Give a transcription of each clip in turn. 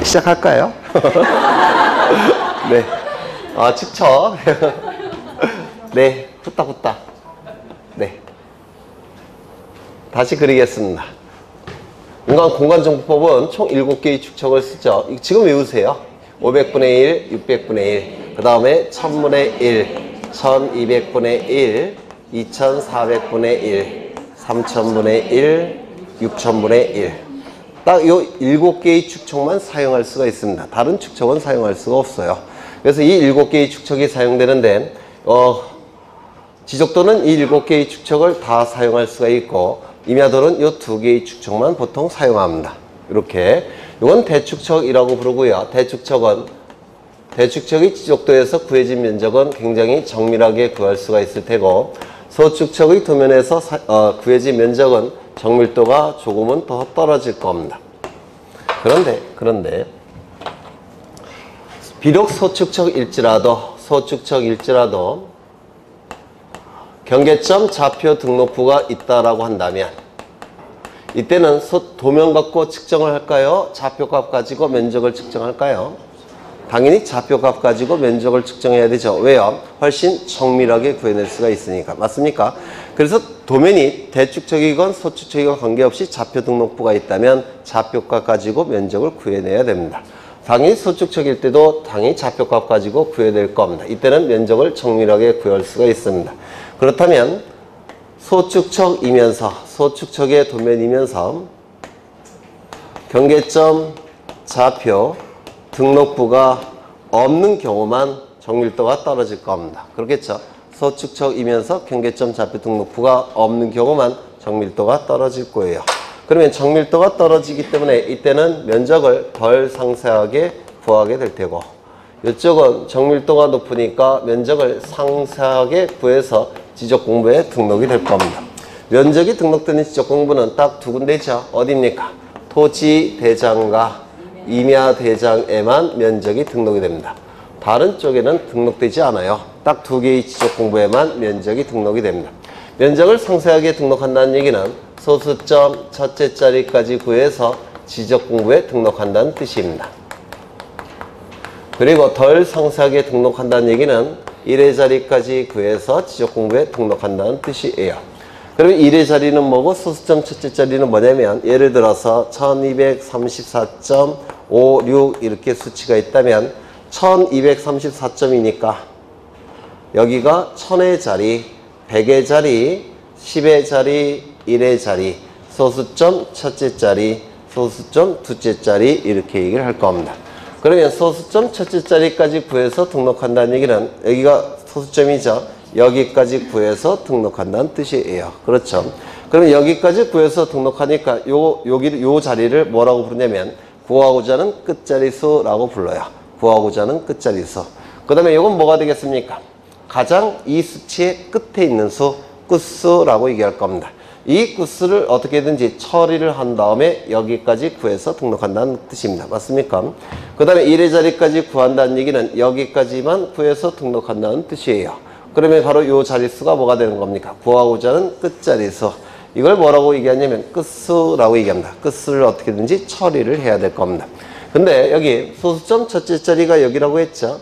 시작할까요? 네. 측척. 네. 후딱후딱. 네. 다시 그리겠습니다. 공간정보법은 총 7개의 축척을 쓰죠. 지금 외우세요. 500분의 1, 600분의 1, 그 다음에 1000분의 1, 1200분의 1, 2400분의 1, 3000분의 1, 6000분의 1. 딱 이 7개의 축척만 사용할 수가 있습니다. 다른 축척은 사용할 수가 없어요. 그래서 이 7개의 축척이 사용되는데 지적도는 이 7개의 축척을 다 사용할 수가 있고 임야도는 이 2개의 축척만 보통 사용합니다. 이렇게 이건 대축척이라고 부르고요. 대축척이 지적도에서 구해진 면적은 굉장히 정밀하게 구할 수가 있을 테고 소축척의 도면에서 구해진 면적은 정밀도가 조금은 더 떨어질 겁니다. 그런데 비록 소축척일지라도 경계점 좌표 등록부가 있다라고 한다면 이때는 도면 갖고 측정을 할까요? 좌표값 가지고 면적을 측정할까요? 당연히 좌표값 가지고 면적을 측정해야 되죠. 왜요? 훨씬 정밀하게 구해낼 수가 있으니까. 맞습니까? 그래서 도면이 대축척이건 소축척이건 관계없이 좌표 등록부가 있다면 좌표값 가지고 면적을 구해내야 됩니다. 당연히 소축척일 때도 당연히 좌표값 가지고 구해낼 겁니다. 이때는 면적을 정밀하게 구할 수가 있습니다. 그렇다면 소축척의 도면이면서 경계점 좌표 등록부가 없는 경우만 정밀도가 떨어질 겁니다. 그렇겠죠? 소축척이면서 경계점 좌표 등록부가 없는 경우만 정밀도가 떨어질 거예요. 그러면 정밀도가 떨어지기 때문에 이때는 면적을 덜 상세하게 구하게 될 테고 이쪽은 정밀도가 높으니까 면적을 상세하게 구해서 지적공부에 등록이 될 겁니다. 면적이 등록되는 지적공부는 딱 2군데죠. 어디입니까? 토지대장과 임야대장에만 면적이 등록이 됩니다. 다른 쪽에는 등록되지 않아요. 딱 2개의 지적공부에만 면적이 등록이 됩니다. 면적을 상세하게 등록한다는 얘기는 소수점 첫째 자리까지 구해서 지적공부에 등록한다는 뜻입니다. 그리고 덜 상세하게 등록한다는 얘기는 1의 자리까지 구해서 지적공부에 등록한다는 뜻이에요. 그러면 1의 자리는 뭐고 소수점 첫째 자리는 뭐냐면 예를 들어서 1234.56 이렇게 수치가 있다면 1234점이니까 여기가 1000의 자리, 100의 자리, 10의 자리, 1의 자리, 소수점 첫째 자리, 소수점 둘째 자리 이렇게 얘기를 할 겁니다. 그러면 소수점 첫째 자리까지 구해서 등록한다는 얘기는 여기가 소수점이죠. 여기까지 구해서 등록한다는 뜻이에요. 그렇죠. 그러면 여기까지 구해서 등록하니까 요 자리를 뭐라고 부르냐면 구하고자 하는 끝자리수라고 불러요. 구하고자 하는 끝자리수. 그 다음에 이건 뭐가 되겠습니까? 가장 이 수치의 끝에 있는 수, 끝수라고 얘기할 겁니다. 이 끝수를 어떻게든지 처리를 한 다음에 여기까지 구해서 등록한다는 뜻입니다. 맞습니까? 그 다음에 1의 자리까지 구한다는 얘기는 여기까지만 구해서 등록한다는 뜻이에요. 그러면 바로 이 자릿수가 뭐가 되는 겁니까? 구하고자 하는 끝자리수. 이걸 뭐라고 얘기하냐면 끝수라고 얘기합니다. 끝수를 어떻게든지 처리를 해야 될 겁니다. 근데 여기 소수점 첫째 자리가 여기라고 했죠.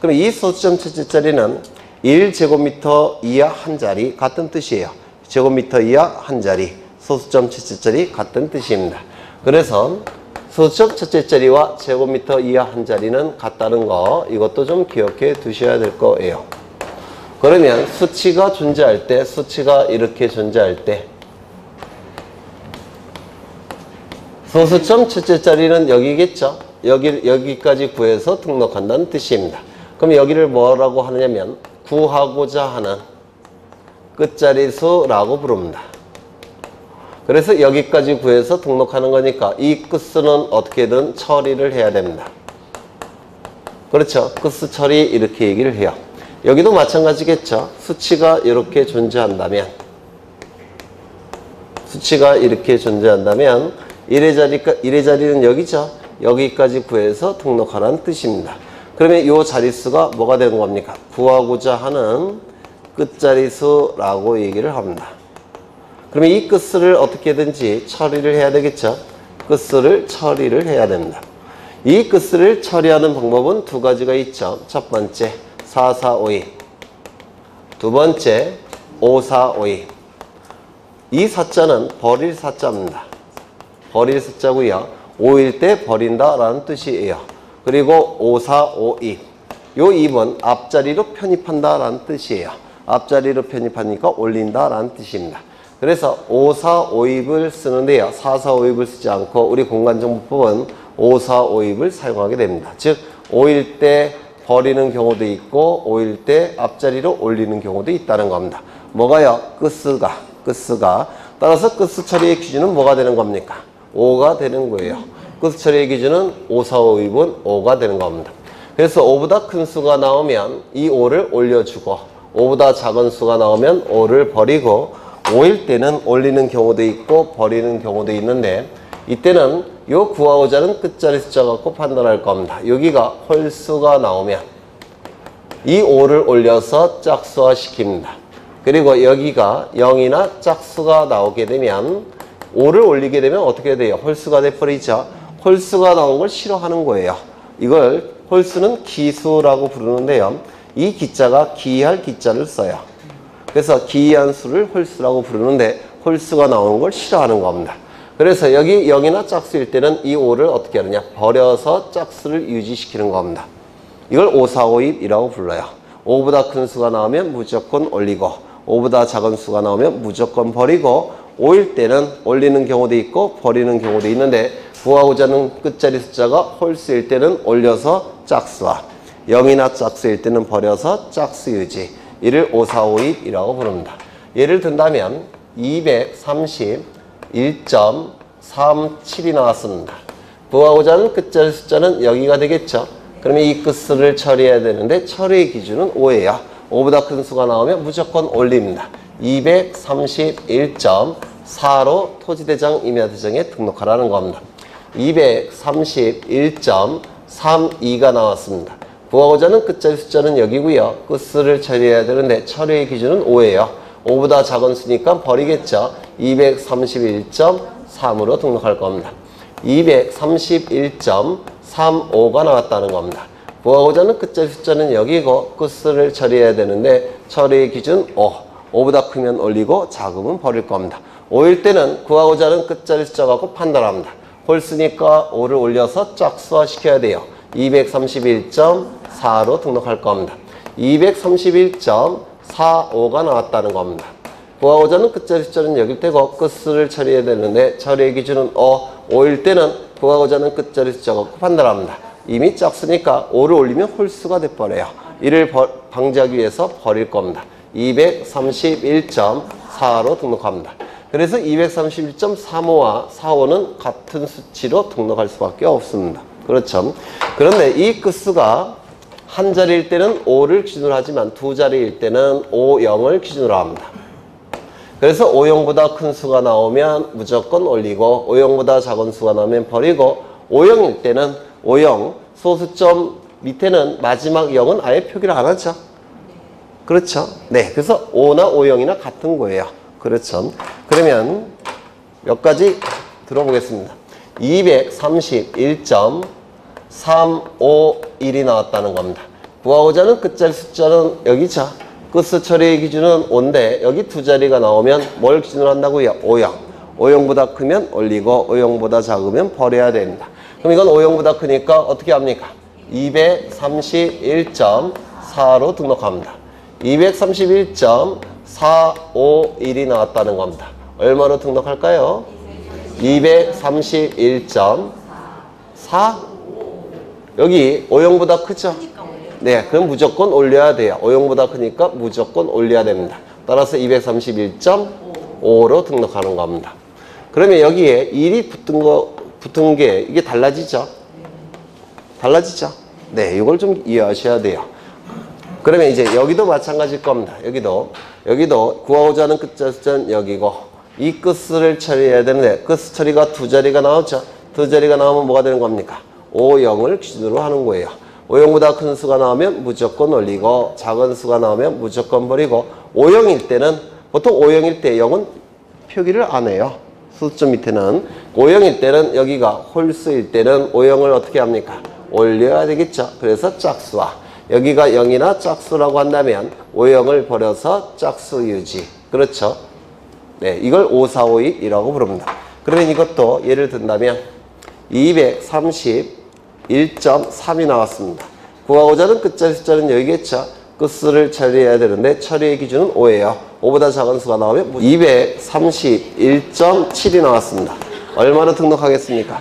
그럼 이 소수점 첫째 자리는 1제곱미터 이하 한 자리 같은 뜻이에요. 제곱미터 이하 한 자리, 소수점 첫째 자리 같은 뜻입니다. 그래서 소수점 첫째 자리와 제곱미터 이하 한 자리는 같다는 거 이것도 좀 기억해 두셔야 될 거예요. 그러면 수치가 존재할 때, 수치가 이렇게 존재할 때 소수점 첫째 자리는 여기겠죠. 여기까지 구해서 등록한다는 뜻입니다. 그럼 여기를 뭐라고 하느냐면 구하고자 하는 끝자리수라고 부릅니다. 그래서 여기까지 구해서 등록하는 거니까 이 끝수는 어떻게든 처리를 해야 됩니다. 그렇죠. 끝수 처리 이렇게 얘기를 해요. 여기도 마찬가지겠죠. 수치가 이렇게 존재한다면 1의 자리는 여기죠. 여기까지 구해서 등록하라는 뜻입니다. 그러면 이 자릿수가 뭐가 되는 겁니까? 구하고자 하는 끝자리수라고 얘기를 합니다. 그러면 이 끝수를 어떻게든지 처리를 해야 되겠죠. 끝수를 처리를 해야 됩니다. 이 끝을 처리하는 방법은 두 가지가 있죠. 첫 번째 4, 4, 5, 2. 두 번째 5, 4, 5, 2. 이 사자는 버릴 사자입니다. 버릴 사자고요. 5일 때 버린다 라는 뜻이에요. 그리고 5, 4, 5, 2. 요 2번 앞자리로 편입한다 라는 뜻이에요. 앞자리로 편입하니까 올린다 라는 뜻입니다. 그래서 5, 4, 5입을 쓰는데요. 4, 4, 5입을 쓰지 않고 우리 공간정보법은 5, 4, 5입을 사용하게 됩니다. 즉 5일 때 버리는 경우도 있고 5일 때 앞자리로 올리는 경우도 있다는 겁니다. 뭐가요? 끝수가. 따라서 끝수 처리의 기준은 뭐가 되는 겁니까? 5가 되는 거예요. 끝수 처리의 기준은 5, 4, 5입은 5가 되는 겁니다. 그래서 5보다 큰 수가 나오면 이 5를 올려주고 5보다 작은 수가 나오면 5를 버리고 5일 때는 올리는 경우도 있고 버리는 경우도 있는데 이때는 요 구하고자 하는 끝자리 숫자 갖고 판단할 겁니다. 여기가 홀수가 나오면 이 5를 올려서 짝수화 시킵니다. 그리고 여기가 0이나 짝수가 나오게 되면 5를 올리게 되면 어떻게 돼요? 홀수가 돼버리죠. 홀수가 나온 걸 싫어하는 거예요. 이걸 홀수는 기수라고 부르는데요. 이 기자가 기이할 기자를 써요. 그래서 기이한 수를 홀수라고 부르는데 홀수가 나오는 걸 싫어하는 겁니다. 그래서 여기 0이나 짝수일 때는 이 5를 어떻게 하느냐? 버려서 짝수를 유지시키는 겁니다. 이걸 5, 4, 5입이라고 불러요. 5보다 큰 수가 나오면 무조건 올리고 5보다 작은 수가 나오면 무조건 버리고 5일 때는 올리는 경우도 있고 버리는 경우도 있는데 구하고자 하는 끝자리 숫자가 홀수일 때는 올려서 짝수화 0이나 짝수일 때는 버려서 짝수 유지 이를 5, 4, 5입이라고 부릅니다. 예를 든다면 231.37이 나왔습니다. 구하고자 하는 끝자리 숫자는 여기가 되겠죠. 그러면 이 끝수를 처리해야 되는데 처리의 기준은 5예요. 5보다 큰 수가 나오면 무조건 올립니다. 231.4로 토지대장 임야대장에 등록하라는 겁니다. 231.32가 나왔습니다. 구하고자 하는 끝자리 숫자는 여기고요. 끝수를 처리해야 되는데 처리의 기준은 5예요. 5보다 작은 수니까 버리겠죠. 231.3으로 등록할 겁니다. 231.35가 나왔다는 겁니다. 구하고자 하는 끝자리 숫자는 여기고 끝수를 처리해야 되는데 처리의 기준 5. 5보다 크면 올리고 작으면 버릴 겁니다. 5일 때는 구하고자 하는 끝자리 숫자 갖고 판단합니다. 홀수니까 5를 올려서 짝수화 시켜야 돼요. 231.4로 등록할 겁니다. 231.45가 나왔다는 겁니다. 구하고자 하는 끝자리 숫자는 여길 때고 끝수를 처리해야 되는데 처리의 기준은 5. 5일 때는 구하고자 하는 끝자리 숫자 갖고 판단합니다. 이미 짝수니까 5를 올리면 홀수가 돼버려요. 이를 방지하기 위해서 버릴 겁니다. 231.4로 등록합니다. 그래서 231.35와 45는 같은 수치로 등록할 수밖에 없습니다. 그렇죠. 그런데 이 끝수가 한 자리일 때는 5를 기준으로 하지만 두 자리일 때는 5, 0을 기준으로 합니다. 그래서 5, 0보다 큰 수가 나오면 무조건 올리고 5, 0보다 작은 수가 나오면 버리고 5, 0일 때는 5, 0 소수점 밑에는 마지막 0은 아예 표기를 안 하죠. 그렇죠. 네. 그래서 5나 5, 0이나 같은 거예요. 그렇죠. 그러면 몇 가지 들어보겠습니다. 231.351이 나왔다는 겁니다. 구하고자 하는 끝자리 숫자는 여기죠. 끝수 처리의 기준은 5인데 여기 두 자리가 나오면 뭘 기준으로 한다고요? 5, 0. 5, 0보다 크면 올리고 5, 0보다 작으면 버려야 됩니다. 그럼 이건 5, 0보다 크니까 어떻게 합니까? 231.4로 등록합니다. 231.451이 나왔다는 겁니다. 얼마로 등록할까요? 231.4 여기 5, 0보다 크죠? 네, 그럼 무조건 올려야 돼요. 5, 0보다 크니까 무조건 올려야 됩니다. 따라서 231.5로 등록하는 겁니다. 그러면 여기에 1이 붙은 게 이게 달라지죠? 달라지죠? 네, 이걸 좀 이해하셔야 돼요. 그러면 이제 여기도 마찬가지일 겁니다. 여기도 구하고자 하는 끝자리 숫자는 여기고 이 끝수를 처리해야 되는데 끝수 처리가 두 자리가 나오죠. 두 자리가 나오면 뭐가 되는 겁니까? 5, 0을 기준으로 하는 거예요. 5, 0보다 큰 수가 나오면 무조건 올리고 작은 수가 나오면 무조건 버리고 5, 0일 때는 보통 5, 0일 때 0은 표기를 안 해요. 소수점 밑에는 O형일 때는 여기가 홀수일 때는 O형을 어떻게 합니까? 올려야 되겠죠. 그래서 짝수와 여기가 0이나 짝수라고 한다면 O형을 버려서 짝수 유지. 그렇죠. 네, 이걸 5, 4, 5, 2라고 부릅니다. 그러면 이것도 예를 든다면 231.3이 나왔습니다. 구하고자 하는 끝자리 숫자는 여기겠죠. 끝수를 처리해야 되는데 처리의 기준은 5예요. 5보다 작은 수가 나오면 231.7이 나왔습니다. 얼마로 등록하겠습니까?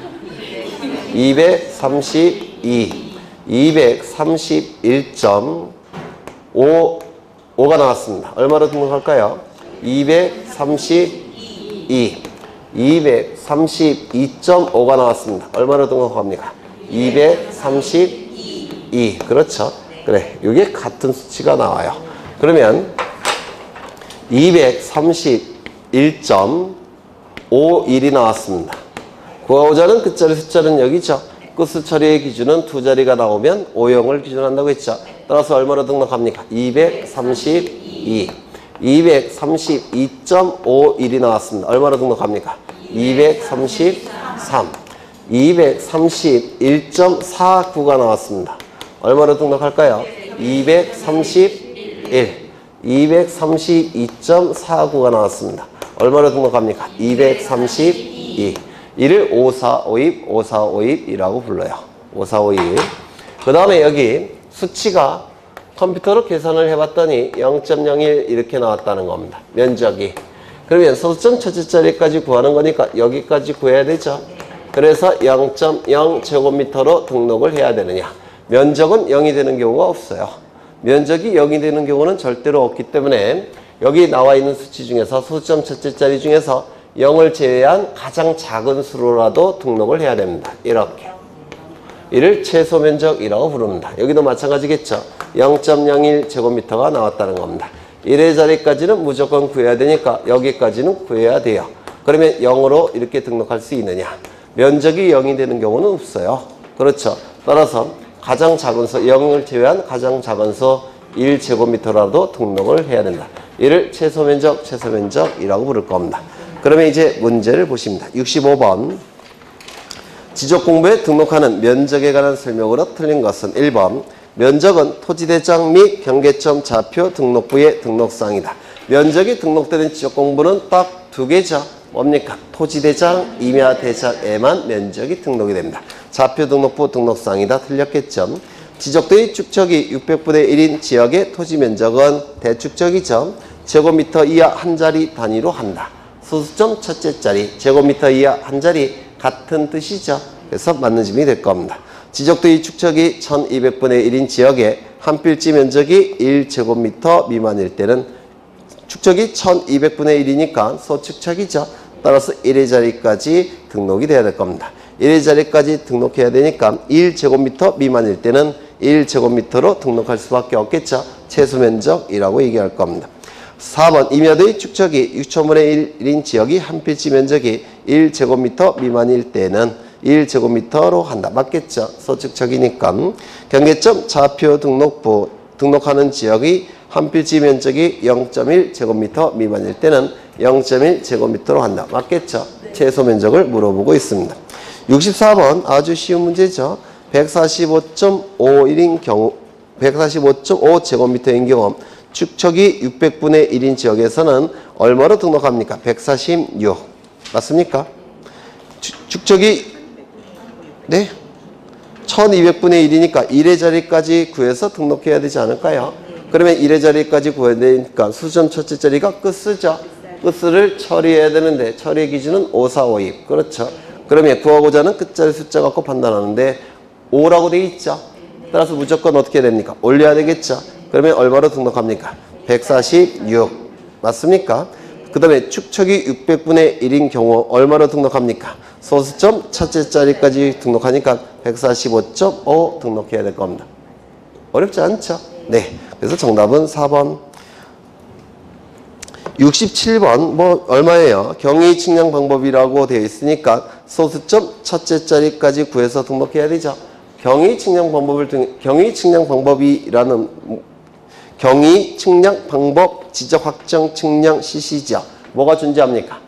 231.5가 나왔습니다. 얼마로 등록할까요? 232.5가 나왔습니다. 얼마로 등록합니까? 232. 그렇죠. 그래, 이게 같은 수치가 나와요. 그러면 231.51이 나왔습니다. 구하고자 하는 끝자리 숫자는 여기죠. 끝수 처리의 기준은 두 자리가 나오면 O형을 기준한다고 했죠. 따라서 얼마로 등록합니까? 232. 232.51이 나왔습니다. 얼마로 등록합니까? 233. 231.49가 나왔습니다. 얼마로 등록할까요? 231. 232.49가 나왔습니다. 얼마로 등록합니까? 232. 이를 5452, 5452이라고 불러요. 5452. 그 다음에 여기 수치가 컴퓨터로 계산을 해봤더니 0.01 이렇게 나왔다는 겁니다. 면적이. 그러면 소수점 첫째 자리까지 구하는 거니까 여기까지 구해야 되죠. 그래서 0.0 제곱미터로 등록을 해야 되느냐. 면적은 0이 되는 경우가 없어요. 면적이 0이 되는 경우는 절대로 없기 때문에 여기 나와 있는 수치 중에서 소수점 첫째 자리 중에서 0을 제외한 가장 작은 수로라도 등록을 해야 됩니다. 이렇게. 이를 최소 면적이라고 부릅니다. 여기도 마찬가지겠죠. 0.01 제곱미터가 나왔다는 겁니다. 1의 자리까지는 무조건 구해야 되니까 여기까지는 구해야 돼요. 그러면 0으로 이렇게 등록할 수 있느냐. 면적이 0이 되는 경우는 없어요. 그렇죠. 따라서 가장 작은 수, 0을 제외한 가장 작은 수 1제곱미터라도 등록을 해야 된다. 이를 최소 면적이라고 부를 겁니다. 그러면 이제 문제를 보십니다. 65번. 지적 공부에 등록하는 면적에 관한 설명으로 틀린 것은 1번. 면적은 토지대장 및 경계점 좌표 등록부의 등록사항이다. 면적이 등록되는 지적 공부는 딱 두 개죠. 뭡니까? 토지대장, 임야대장에만 면적이 등록이 됩니다. 좌표 등록부 등록사항이다. 틀렸겠죠. 지적도의 축척이 600분의 1인 지역의 토지 면적은 대축척이죠. 제곱미터 이하 한 자리 단위로 한다. 소수점 첫째 자리, 제곱미터 이하 한 자리 같은 뜻이죠. 그래서 맞는 질문이 될 겁니다. 지적도의 축척이 1200분의 1인 지역의 한 필지 면적이 1제곱미터 미만일 때는 축척이 1200분의 1이니까 소축척이죠. 따라서 1의 자리까지 등록이 돼야 될 겁니다. 1의 자리까지 등록해야 되니까 1제곱미터 미만일 때는 1제곱미터로 등록할 수밖에 없겠죠. 최소 면적이라고 얘기할 겁니다. 4번 임야도의 축척이 6천분의 1인 지역이 한 필지 면적이 1제곱미터 미만일 때는 1제곱미터로 한다. 맞겠죠? 소축척이니까. 경계점 좌표 등록부 등록하는 지역이 한 필지 면적이 0.1제곱미터 미만일 때는 0.1제곱미터로 한다. 맞겠죠? 최소 면적을 물어보고 있습니다. 64번 아주 쉬운 문제죠. 145.51인 경우 145.5제곱미터인 경우 축척이 600분의 1인 지역에서는 얼마로 등록합니까? 146. 맞습니까? 축척이 네? 1200분의 1이니까 1의 자리까지 구해서 등록해야 되지 않을까요? 그러면 1의 자리까지 구해야 되니까 수점 첫째 자리가 끝수죠. 끝수를 처리해야 되는데 처리의 기준은 5, 4, 5, 2. 그렇죠. 그러면 구하고자 하는 끝자리 숫자 갖고 판단하는데 5라고 되어 있죠. 따라서 무조건 어떻게 됩니까? 올려야 되겠죠. 그러면 얼마로 등록합니까? 146. 맞습니까? 그 다음에 축척이 600분의 1인 경우 얼마로 등록합니까? 소수점 첫째 자리까지 등록하니까 145.5 등록해야 될 겁니다. 어렵지 않죠? 네. 그래서 정답은 4번. 67번 뭐 얼마예요? 경위 측량 방법이라고 되어 있으니까 소수점 첫째 자리까지 구해서 등록해야 되죠. 경위 측량 방법이라는 경위 측량 방법 지적 확정 측량 시시죠. 뭐가 존재합니까?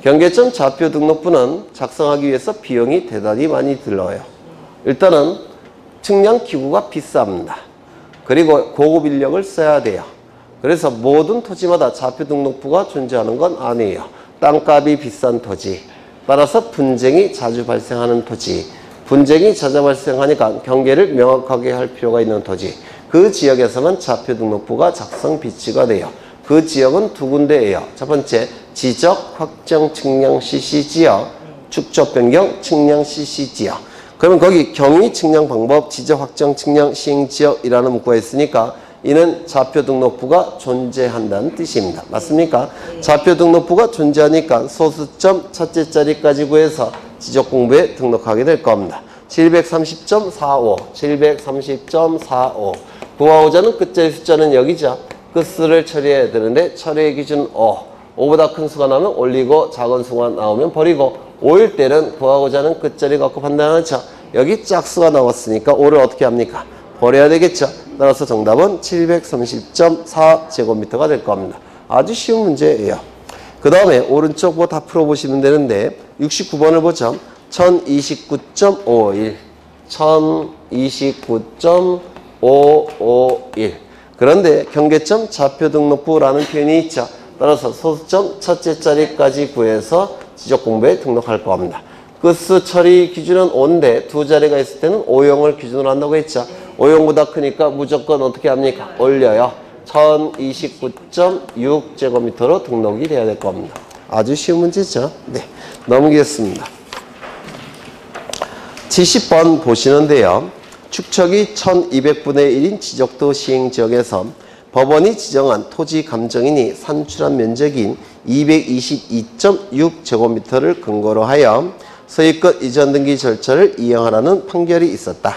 경계점 좌표 등록부는 작성하기 위해서 비용이 대단히 많이 들어요. 일단은 측량 기구가 비쌉니다. 그리고 고급 인력을 써야 돼요. 그래서 모든 토지마다 좌표 등록부가 존재하는 건 아니에요. 땅값이 비싼 토지, 따라서 분쟁이 자주 발생하는 토지, 분쟁이 자주 발생하니까 경계를 명확하게 할 필요가 있는 토지, 그 지역에서만 좌표 등록부가 작성 비치가 돼요. 그 지역은 두 군데예요. 첫 번째, 지적 확정 측량 CC 지역, 축적 변경 측량 CC 지역. 그러면 거기 경위 측량 방법, 지적 확정 측량 시행 지역이라는 문구가 있으니까 이는 좌표 등록부가 존재한다는 뜻입니다. 맞습니까? 좌표 등록부가 존재하니까 소수점 첫째 자리까지 구해서 지적 공부에 등록하게 될 겁니다. 730.45, 730.45. 구하고자 끝자리 숫자는 여기죠. 끝수를 처리해야 되는데 처리의 기준 5. 5보다 큰 수가 나오면 올리고 작은 수가 나오면 버리고 5일 때는 구하고자 하는 끝자리 갖고 판단하죠. 여기 짝수가 나왔으니까 5를 어떻게 합니까? 버려야 되겠죠. 따라서 정답은 730.4제곱미터가 될 겁니다. 아주 쉬운 문제예요. 그 다음에 오른쪽 뭐 다 풀어보시면 되는데 69번을 보죠. 1029.551 1029.551 그런데 경계점 좌표 등록부라는 표현이 있죠. 따라서 소수점 첫째 자리까지 구해서 지적 공부에 등록할 겁니다. 끝수 처리 기준은 5인데 두 자리가 있을 때는 5형을 기준으로 한다고 했죠. 5형보다 크니까 무조건 어떻게 합니까? 올려요. 1029.6제곱미터로 등록이 돼야 될 겁니다. 아주 쉬운 문제죠. 네, 넘기겠습니다. 70번 보시는데요. 축척이 1200분의 1인 지적도 시행지역에서 법원이 지정한 토지 감정인이 산출한 면적인 222.6제곱미터를 근거로 하여 소유권 이전 등기 절차를 이행하라는 판결이 있었다.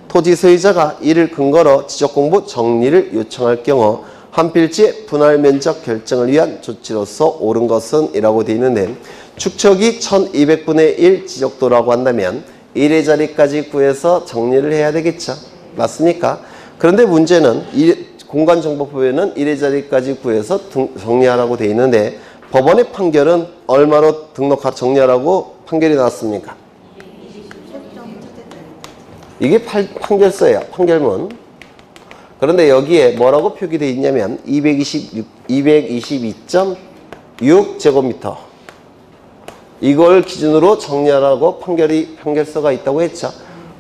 토지 소유자가 이를 근거로 지적공부 정리를 요청할 경우 한 필지의 분할 면적 결정을 위한 조치로서 옳은 것은 이라고 되어 있는데 축척이 1200분의 1 지적도라고 한다면 1의 자리까지 구해서 정리를 해야 되겠죠. 맞습니까? 그런데 문제는 공간정보법에는 1의 자리까지 구해서 정리하라고 되어 있는데 법원의 판결은 얼마로 정리하라고 판결이 나왔습니까? 이게 판결서예요. 판결문. 그런데 여기에 뭐라고 표기되어 있냐면 222.6제곱미터 이걸 기준으로 정리하라고 판결서가 있다고 했죠.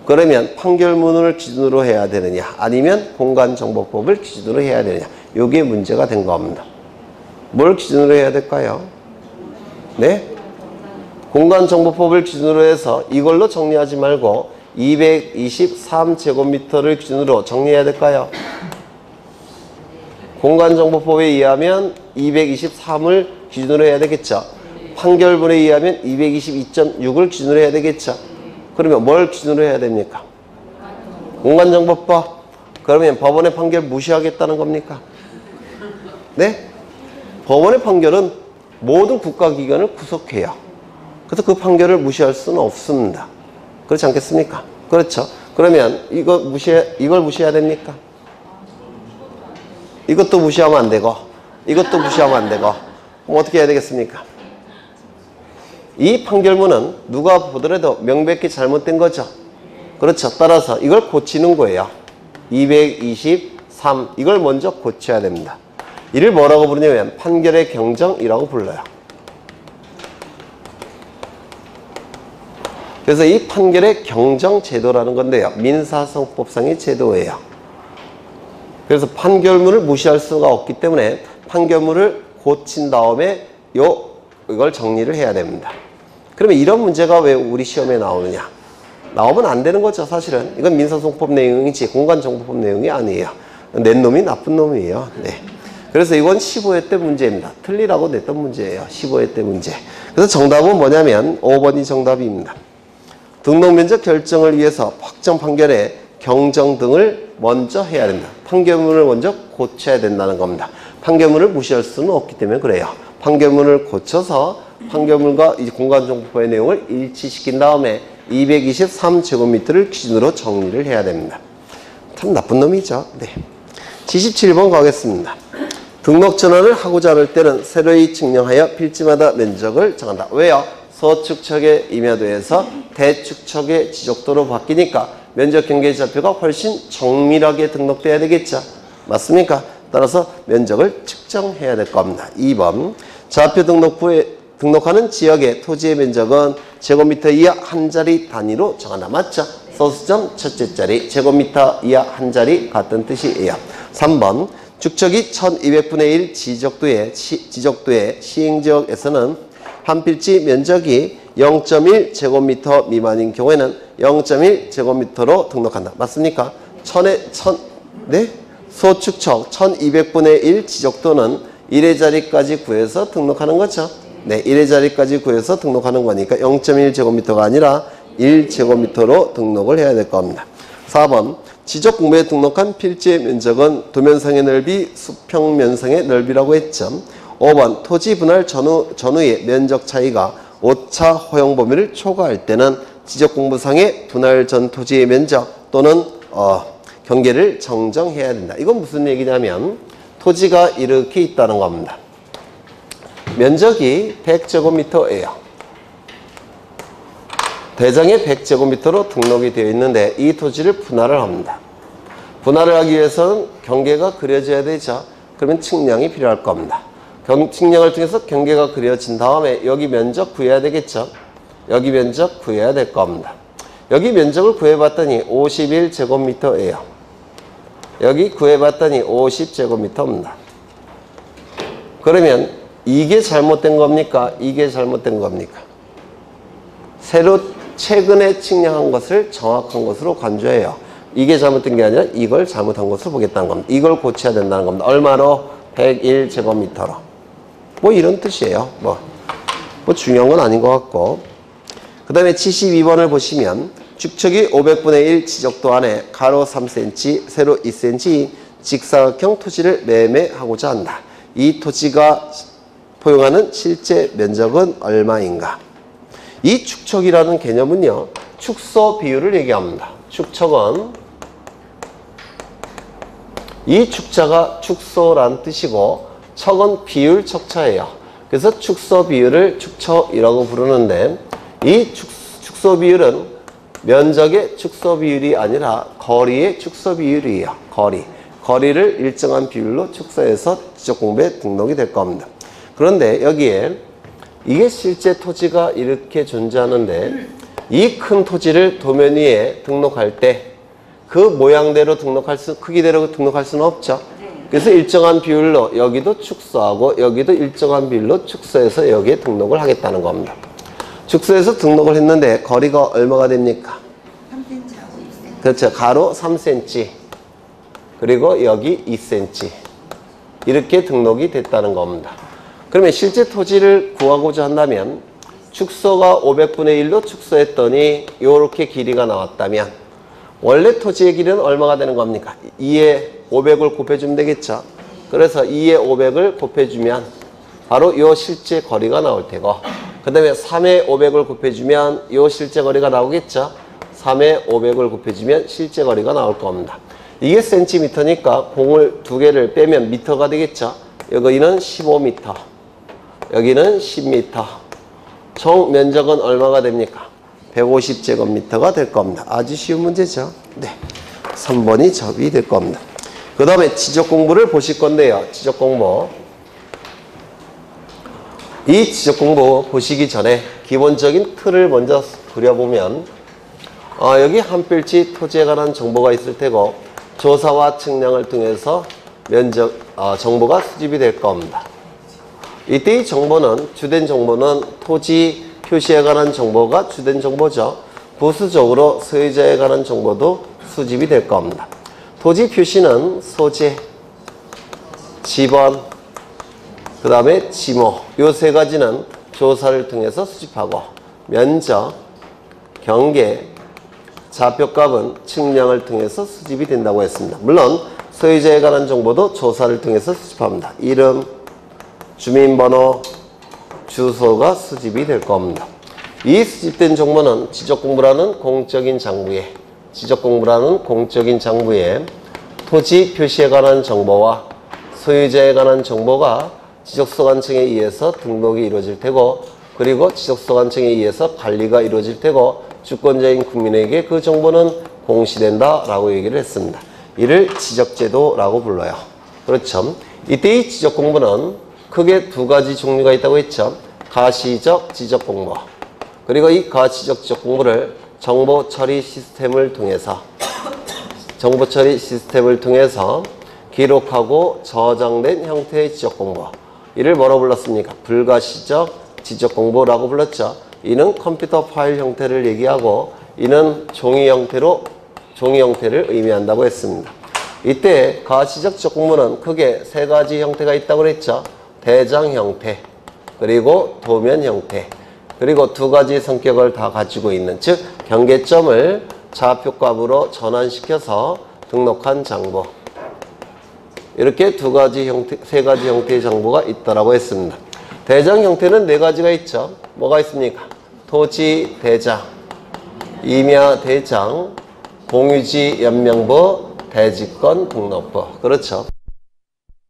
그러면 판결문을 기준으로 해야 되느냐 아니면 공간정보법을 기준으로 해야 되느냐 이게 문제가 된 겁니다. 뭘 기준으로 해야 될까요? 네? 공간정보법을 기준으로 해서 이걸로 정리하지 말고 223제곱미터를 기준으로 정리해야 될까요? 공간정보법에 의하면 223을 기준으로 해야 되겠죠. 판결문에 의하면 222.6을 기준으로 해야 되겠죠. 그러면 뭘 기준으로 해야 됩니까? 공간정보법. 그러면 법원의 판결 무시하겠다는 겁니까? 네? 법원의 판결은 모든 국가기관을 구속해요. 그래서 그 판결을 무시할 수는 없습니다. 그렇지 않겠습니까? 그렇죠. 그러면 이걸 무시해야 됩니까? 이것도 무시하면 안 되고 이것도 무시하면 안 되고 그럼 어떻게 해야 되겠습니까? 이 판결문은 누가 보더라도 명백히 잘못된 거죠. 그렇죠. 따라서 이걸 고치는 거예요. 223 이걸 먼저 고쳐야 됩니다. 이를 뭐라고 부르냐면 판결의 경정이라고 불러요. 그래서 이 판결의 경정 제도라는 건데요. 민사성법상의 제도예요. 그래서 판결문을 무시할 수가 없기 때문에 판결문을 고친 다음에 이걸 정리를 해야 됩니다. 그러면 이런 문제가 왜 우리 시험에 나오느냐? 나오면 안 되는 거죠, 사실은. 이건 민사소송법 내용이지 공간정보법 내용이 아니에요. 낸 놈이 나쁜 놈이에요. 네. 그래서 이건 15회 때 문제입니다. 틀리라고 냈던 문제예요. 15회 때 문제. 그래서 정답은 뭐냐면 5번이 정답입니다. 등록면적 결정을 위해서 확정 판결에 경정 등을 먼저 해야 된다. 판결문을 먼저 고쳐야 된다는 겁니다. 판결문을 무시할 수는 없기 때문에 그래요. 판결문을 고쳐서 판결문과 이 공간정보법의 내용을 일치시킨 다음에 223제곱미터를 기준으로 정리를 해야 됩니다. 참 나쁜 놈이죠. 네. 77번 가겠습니다. 등록 전환을 하고자 할 때는 새로이 측량하여 필지마다 면적을 정한다. 왜요? 소축척의 임야도에서 대축척의 지적도로 바뀌니까 면적 경계 좌표가 훨씬 정밀하게 등록돼야 되겠죠. 맞습니까? 따라서 면적을 측정해야 될 겁니다. 2번 좌표 등록부에 등록하는 지역의 토지의 면적은 제곱미터 이하 한 자리 단위로 정한다. 맞죠? 소수점 첫째 자리 제곱미터 이하 한 자리 같은 뜻이에요. 3번 축척이 1200분의 1 지적도의 시행지역에서는 한 필지 면적이 0.1 제곱미터 미만인 경우에는 0.1 제곱미터로 등록한다. 맞습니까? 네? 소축척 1200분의 1 지적도는 1의 자리까지 구해서 등록하는 거죠. 네, 1의 자리까지 구해서 등록하는 거니까 0.1 제곱미터가 아니라 1 제곱미터로 등록을 해야 될 겁니다. 4번 지적공부에 등록한 필지의 면적은 도면상의 넓이, 수평면상의 넓이라고 했죠. 5번 토지 분할 전후의 면적 차이가 오차 허용 범위를 초과할 때는 지적공부상의 분할 전 토지의 면적 또는 경계를 정정해야 된다. 이건 무슨 얘기냐면 토지가 이렇게 있다는 겁니다. 면적이 100제곱미터예요. 대장에 100제곱미터로 등록이 되어 있는데 이 토지를 분할을 합니다. 분할을 하기 위해서는 경계가 그려져야 되죠. 그러면 측량이 필요할 겁니다. 측량을 통해서 경계가 그려진 다음에 여기 면적 구해야 되겠죠. 여기 면적 구해야 될 겁니다. 여기 면적을 구해봤더니 51제곱미터예요. 여기 구해봤더니 50제곱미터입니다. 그러면 이게 잘못된 겁니까? 이게 잘못된 겁니까? 새로 최근에 측량한 것을 정확한 것으로 간주해요. 이게 잘못된 게 아니라 이걸 잘못한 것으로 보겠다는 겁니다. 이걸 고쳐야 된다는 겁니다. 얼마로? 101제곱미터로. 뭐 이런 뜻이에요. 뭐 중요한 건 아닌 것 같고. 그 다음에 72번을 보시면 축척이 500분의 1 지적도 안에 가로 3cm, 세로 2cm 직사각형 토지를 매매하고자 한다. 이 토지가 포용하는 실제 면적은 얼마인가? 이 축척이라는 개념은요, 축소 비율을 얘기합니다. 축척은 이 축자가 축소란 뜻이고 척은 비율 척자예요. 그래서 축소 비율을 축척이라고 부르는데 이 축소 비율은 면적의 축소 비율이 아니라 거리의 축소 비율이에요. 거리를 일정한 비율로 축소해서 지적공부에 등록이 될 겁니다. 그런데 여기에 이게 실제 토지가 이렇게 존재하는데 이 큰 토지를 도면 위에 등록할 때 그 모양대로 크기대로 등록할 수는 없죠. 그래서 일정한 비율로 여기도 축소하고 여기도 일정한 비율로 축소해서 여기에 등록을 하겠다는 겁니다. 축소해서 등록을 했는데 거리가 얼마가 됩니까? 3cm하고 2cm. 그렇죠. 가로 3cm 그리고 여기 2cm 이렇게 등록이 됐다는 겁니다. 그러면 실제 토지를 구하고자 한다면 축소가 500분의 1로 축소했더니 이렇게 길이가 나왔다면 원래 토지의 길이는 얼마가 되는 겁니까? 2에 500을 곱해주면 되겠죠. 그래서 2에 500을 곱해주면 바로 이 실제 거리가 나올 테고 그 다음에 3에 500을 곱해주면 이 실제 거리가 나오겠죠. 3에 500을 곱해주면 실제 거리가 나올 겁니다. 이게 센티미터니까 공을 두 개를 빼면 미터가 되겠죠. 여기는 15m 여기는 10m 총 면적은 얼마가 됩니까? 150제곱미터가 될 겁니다. 아주 쉬운 문제죠. 네, 3번이 답이 될 겁니다. 그 다음에 지적공부를 보실 건데요. 지적공부. 이 지적공부 보시기 전에 기본적인 틀을 먼저 그려보면 여기 한 필지 토지에 관한 정보가 있을 테고 조사와 측량을 통해서 정보가 수집이 될 겁니다. 이때 이 정보는 주된 정보는 토지 표시에 관한 정보가 주된 정보죠. 부수적으로 소유자에 관한 정보도 수집이 될 겁니다. 토지 표시는 소재, 지번, 그 다음에 지모 이 세 가지는 조사를 통해서 수집하고 면적, 경계, 좌표값은 측량을 통해서 수집이 된다고 했습니다. 물론 소유자에 관한 정보도 조사를 통해서 수집합니다. 이름, 주민번호, 주소가 수집이 될 겁니다. 이 수집된 정보는 지적공부라는 공적인 장부에 토지 표시에 관한 정보와 소유자에 관한 정보가 지적소관청에 의해서 등록이 이루어질 테고 그리고 지적소관청에 의해서 관리가 이루어질 테고 주권자인 국민에게 그 정보는 공시된다라고 얘기를 했습니다. 이를 지적제도라고 불러요. 그렇죠. 이때 이 지적공부는 크게 두 가지 종류가 있다고 했죠. 가시적 지적공부. 그리고 이 가시적 지적공부를 정보처리 시스템을 통해서 기록하고 저장된 형태의 지적공부. 이를 뭐라고 불렀습니까? 불가시적 지적공부라고 불렀죠. 이는 컴퓨터 파일 형태를 얘기하고 이는 종이 형태를 의미한다고 했습니다. 이때 가시적 지적공부는 크게 세 가지 형태가 있다고 그랬죠. 대장 형태, 그리고 도면 형태, 그리고 두 가지 성격을 다 가지고 있는, 즉 경계점을 좌표값으로 전환시켜서 등록한 장부. 이렇게 세 가지 형태의 장부가 있다라고 했습니다. 대장 형태는 네 가지가 있죠. 뭐가 있습니까? 토지 대장, 임야 대장, 공유지 연명부, 대지권 등록부. 그렇죠.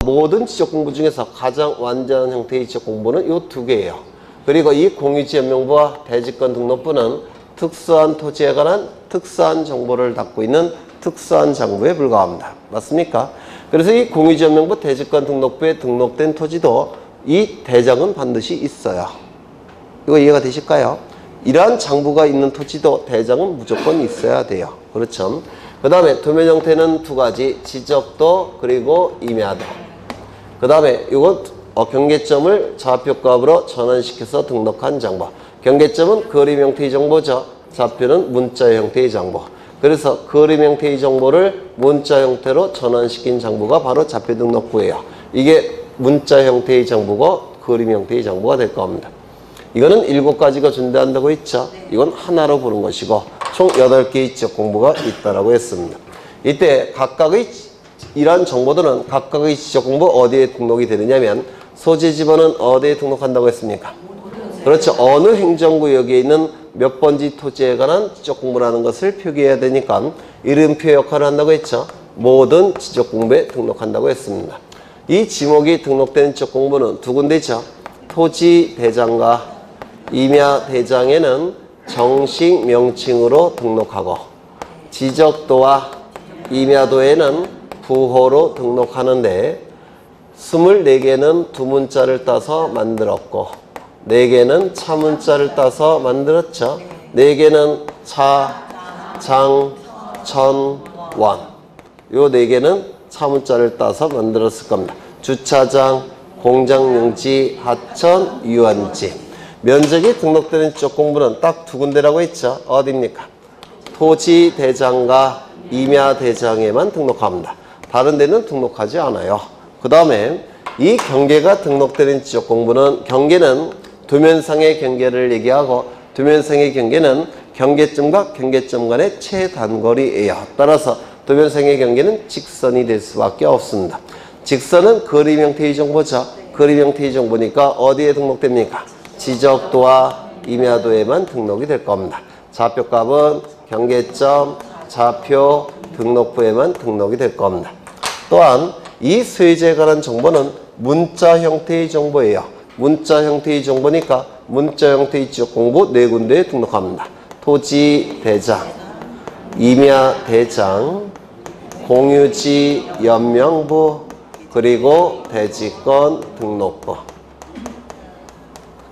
모든 지적공부 중에서 가장 완전한 형태의 지적공부는 이 두 개예요. 그리고 이 공유지 연명부와 대지권 등록부는 특수한 토지에 관한 특수한 정보를 담고 있는 특수한 장부에 불과합니다. 맞습니까? 그래서 이 공유지 연명부, 대지권 등록부에 등록된 토지도 이 대장은 반드시 있어요. 이거 이해가 되실까요? 이러한 장부가 있는 토지도 대장은 무조건 있어야 돼요. 그렇죠. 그 다음에 도면 형태는 두 가지, 지적도 그리고 임야도. 그 다음에 이건 경계점을 좌표값으로 전환시켜서 등록한 장부. 경계점은 그림 형태의 정보죠. 좌표는 문자 형태의 정보. 그래서 그림 형태의 정보를 문자 형태로 전환시킨 장부가 바로 좌표 등록부예요. 이게 문자 형태의 정보고 그림 형태의 정보가 될 겁니다. 이거는 7가지가 존재한다고 했죠. 이건 하나로 보는 것이고 총 8개의 지적공부가 있다라고 했습니다. 이때 각각의 이러한 정보들은 각각의 지적공부 어디에 등록이 되느냐면 소재 지번은 어디에 등록한다고 했습니까? 그렇죠. 어느 행정구역에 있는 몇 번지 토지에 관한 지적공부라는 것을 표기해야 되니까 이름표 역할을 한다고 했죠. 모든 지적공부에 등록한다고 했습니다. 이 지목이 등록된 지적공부는 두 군데죠. 토지 대장과 임야 대장에는 정식 명칭으로 등록하고 지적도와 임야도에는 부호로 등록하는데 24개는 두문자를 따서 만들었고 4개는 차문자를 따서 만들었죠. 4개는 차, 장, 천, 원. 요 4개는 차문자를 따서 만들었을 겁니다. 주차장, 공장용지, 하천, 유원지. 면적이 등록되는 지적공부는 딱 두 군데라고 했죠. 어디입니까? 토지 대장과 임야 대장에만 등록합니다. 다른 데는 등록하지 않아요. 그 다음에 이 경계가 등록되는 지적공부는 경계는 도면상의 경계를 얘기하고 도면상의 경계는 경계점과 경계점 간의 최단거리예요. 따라서 도면상의 경계는 직선이 될 수밖에 없습니다. 직선은 그림 형태의 정보죠. 그림 형태의 정보니까 어디에 등록됩니까? 지적도와 임야도에만 등록이 될 겁니다. 좌표값은 경계점, 좌표, 등록부에만 등록이 될 겁니다. 또한 이 소유자에 관한 정보는 문자 형태의 정보예요. 문자 형태의 정보니까 문자 형태의 지적공부 4군데에 등록합니다. 토지 대장, 임야 대장, 공유지 연명부, 그리고 대지권 등록부.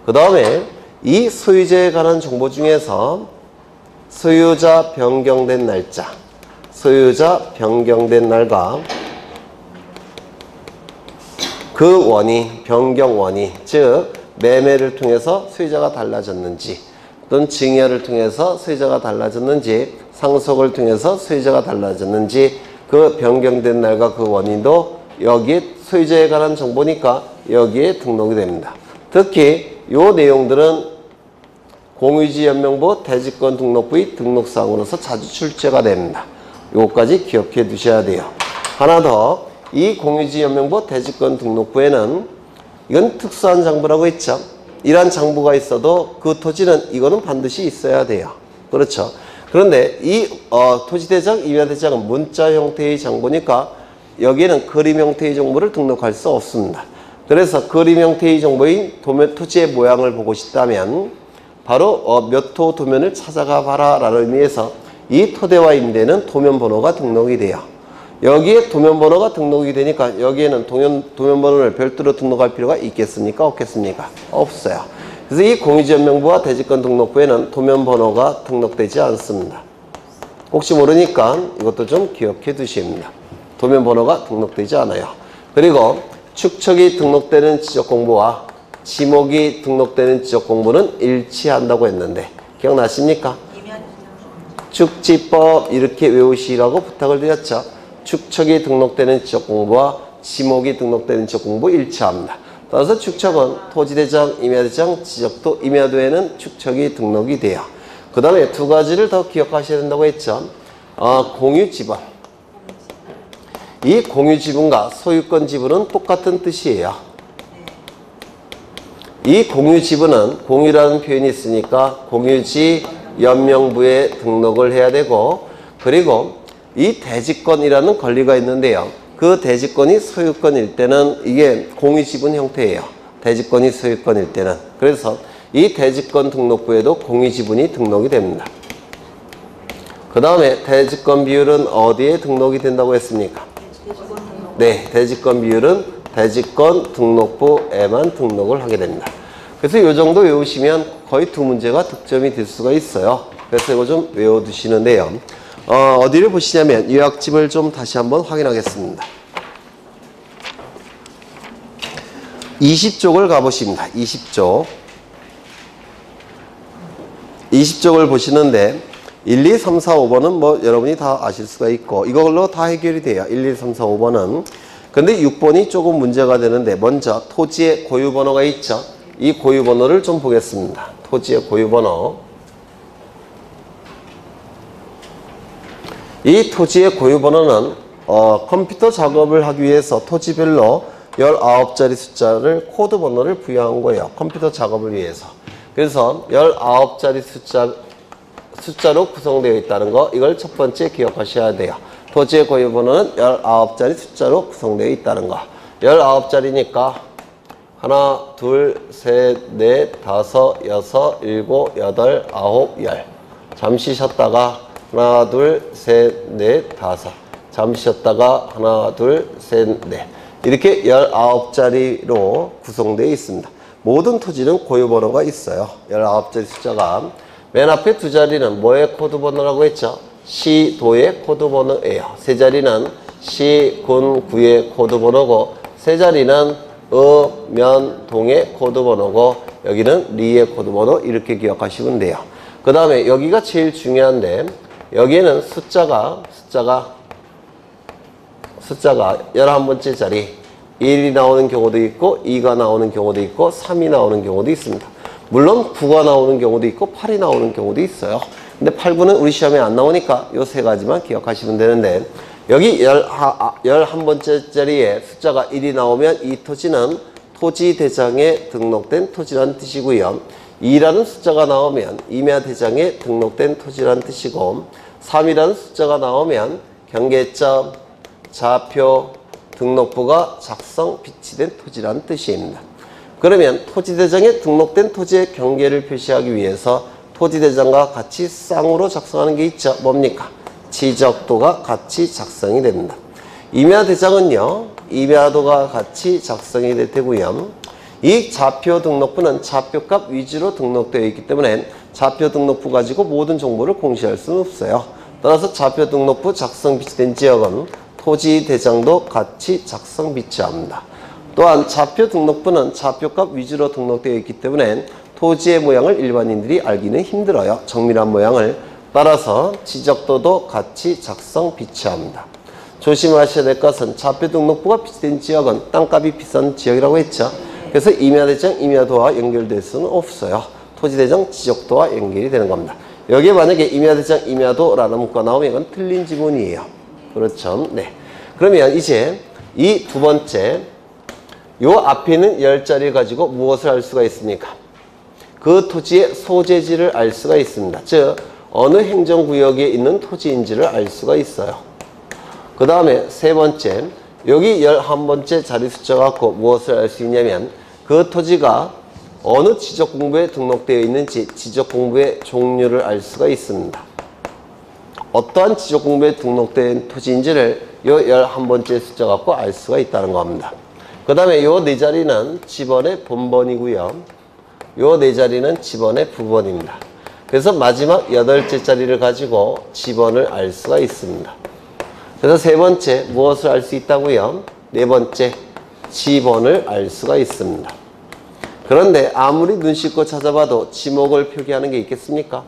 그 다음에 이 소유자에 관한 정보 중에서 소유자 변경된 날짜, 소유자 변경된 날과 그 원인, 변경 원인, 즉 매매를 통해서 소유자가 달라졌는지 또는 증여를 통해서 소유자가 달라졌는지 상속을 통해서 소유자가 달라졌는지 그 변경된 날과 그 원인도 여기에 소유자에 관한 정보니까 여기에 등록이 됩니다. 특히 이 내용들은 공유지 연명부 대지권 등록부의 등록사항으로서 자주 출제가 됩니다. 요거까지 기억해 두셔야 돼요. 하나 더, 이 공유지 연명부 대지권 등록부에는 이건 특수한 장부라고 했죠. 이러한 장부가 있어도 그 토지는 이거는 반드시 있어야 돼요. 그렇죠. 그런데 이 토지대장, 임야대장은 문자 형태의 장부니까 여기에는 그림 형태의 정보를 등록할 수 없습니다. 그래서 그림 형태의 정보인 도면 토지의 모양을 보고 싶다면 바로 몇 호 도면을 찾아가 봐라 라는 의미에서 이 토대와 임대는 도면 번호가 등록이 돼요. 여기에 도면 번호가 등록이 되니까 여기에는 도면 번호를 별도로 등록할 필요가 있겠습니까? 없겠습니까? 없어요. 그래서 이 공유지역명부와 대지권 등록부에는 도면 번호가 등록되지 않습니다. 혹시 모르니까 이것도 좀 기억해 두십니다. 도면 번호가 등록되지 않아요. 그리고 축척이 등록되는 지적공부와 지목이 등록되는 지적공부는 일치한다고 했는데 기억나십니까? 축지법 이렇게 외우시라고 부탁을 드렸죠. 축척이 등록되는 지적공부와 지목이 등록되는 지적공부 일치합니다. 따라서 축척은 토지대장, 임야대장, 지적도, 임야도에는 축척이 등록이 돼요. 그 다음에 두 가지를 더 기억하셔야 된다고 했죠. 공유지분. 이 공유지분과 소유권 지분은 똑같은 뜻이에요. 이 공유지분은 공유라는 표현이 있으니까 공유지 연명부에 등록을 해야 되고, 그리고 이 대지권이라는 권리가 있는데요. 그 대지권이 소유권일 때는 이게 공유지분 형태예요. 대지권이 소유권일 때는. 그래서 이 대지권 등록부에도 공유지분이 등록이 됩니다. 그 다음에 대지권 비율은 어디에 등록이 된다고 했습니까? 네, 대지권 비율은 대지권 등록부에만 등록을 하게 됩니다. 그래서 이 정도 외우시면 거의 두 문제가 득점이 될 수가 있어요. 그래서 이거 좀 외워두시는데요. 어디를 보시냐면 요약집을 좀 다시 한번 확인하겠습니다. 20쪽을 가보십니다. 20쪽. 20쪽을 보시는데 1, 2, 3, 4, 5번은 뭐 여러분이 다 아실 수가 있고 이걸로 다 해결이 돼요. 1, 2, 3, 4, 5번은. 근데 6번이 조금 문제가 되는데 먼저 토지의 고유번호가 있죠. 이 고유번호를 좀 보겠습니다. 토지의 고유번호. 이 토지의 고유번호는 컴퓨터 작업을 하기 위해서 토지별로 19자리 숫자를 코드 번호를 부여한 거예요. 컴퓨터 작업을 위해서. 그래서 19자리 숫자로 구성되어 있다는 거, 이걸 첫 번째 기억하셔야 돼요. 토지의 고유번호는 19자리 숫자로 구성되어 있다는 거. 19자리니까 하나, 둘, 셋, 넷, 다섯, 여섯, 일곱, 여덟, 아홉, 열. 잠시 쉬었다가 하나, 둘, 셋, 넷, 다섯. 잠시 쉬었다가 하나, 둘, 셋, 넷. 이렇게 19자리로 구성되어 있습니다. 모든 토지는 고유번호가 있어요. 19자리 숫자가. 맨 앞에 두 자리는 뭐의 코드번호라고 했죠? 시, 도의 코드번호예요. 세 자리는 시, 군, 구의 코드번호고, 세 자리는 면, 동의 코드번호고, 여기는 리의 코드번호, 이렇게 기억하시면 돼요. 그 다음에 여기가 제일 중요한데, 여기에는 숫자가 11번째 자리 1이 나오는 경우도 있고 2가 나오는 경우도 있고 3이 나오는 경우도 있습니다. 물론 9가 나오는 경우도 있고 8이 나오는 경우도 있어요. 근데 8, 9는 우리 시험에 안 나오니까 요 세 가지만 기억하시면 되는데, 여기 11번째 자리에 숫자가 1이 나오면 이 토지는 토지대장에 등록된 토지라는 뜻이고요. 2라는 숫자가 나오면 임야대장에 등록된 토지라는 뜻이고, 3이라는 숫자가 나오면 경계점, 좌표, 등록부가 작성, 비치된 토지라는 뜻입니다. 그러면 토지대장에 등록된 토지의 경계를 표시하기 위해서 토지대장과 같이 쌍으로 작성하는 게 있죠. 뭡니까? 지적도가 같이 작성이 됩니다. 임야대장은요, 임야도가 같이 작성이 될 테고요. 이 좌표 등록부는 좌표값 위주로 등록되어 있기 때문에 좌표 등록부 가지고 모든 정보를 공시할 수는 없어요. 따라서 좌표 등록부 작성 비치된 지역은 토지 대장도 같이 작성 비치합니다. 또한 좌표 등록부는 좌표값 위주로 등록되어 있기 때문에 토지의 모양을 일반인들이 알기는 힘들어요. 정밀한 모양을. 따라서 지적도도 같이 작성 비치합니다. 조심하셔야 될 것은 좌표 등록부가 비치된 지역은 땅값이 비싼 지역이라고 했죠. 그래서 임야대장, 임야도와 연결될 수는 없어요. 토지대장, 지적도와 연결이 되는 겁니다. 여기에 만약에 임야대장, 임야도라는 문구가 나오면 이건 틀린 지문이에요. 그렇죠. 네. 그러면 이제 이 두 번째, 요 앞에 있는 10자리를 가지고 무엇을 알 수가 있습니까? 그 토지의 소재지를 알 수가 있습니다. 즉, 어느 행정구역에 있는 토지인지를 알 수가 있어요. 그 다음에 세 번째, 여기 11번째 자리 숫자 갖고 무엇을 알 수 있냐면 그 토지가 어느 지적공부에 등록되어 있는지 지적공부의 종류를 알 수가 있습니다. 어떠한 지적공부에 등록된 토지인지를 이 11번째 숫자 갖고 알 수가 있다는 겁니다. 그 다음에 이 네 자리는 지번의 본번이고요. 이 네 자리는 지번의 부번입니다. 그래서 마지막 8째 자리를 가지고 지번을 알 수가 있습니다. 그래서 세 번째 무엇을 알 수 있다고요? 네 번째 지번을 알 수가 있습니다. 그런데 아무리 눈 씻고 찾아봐도 지목을 표기하는 게 있겠습니까?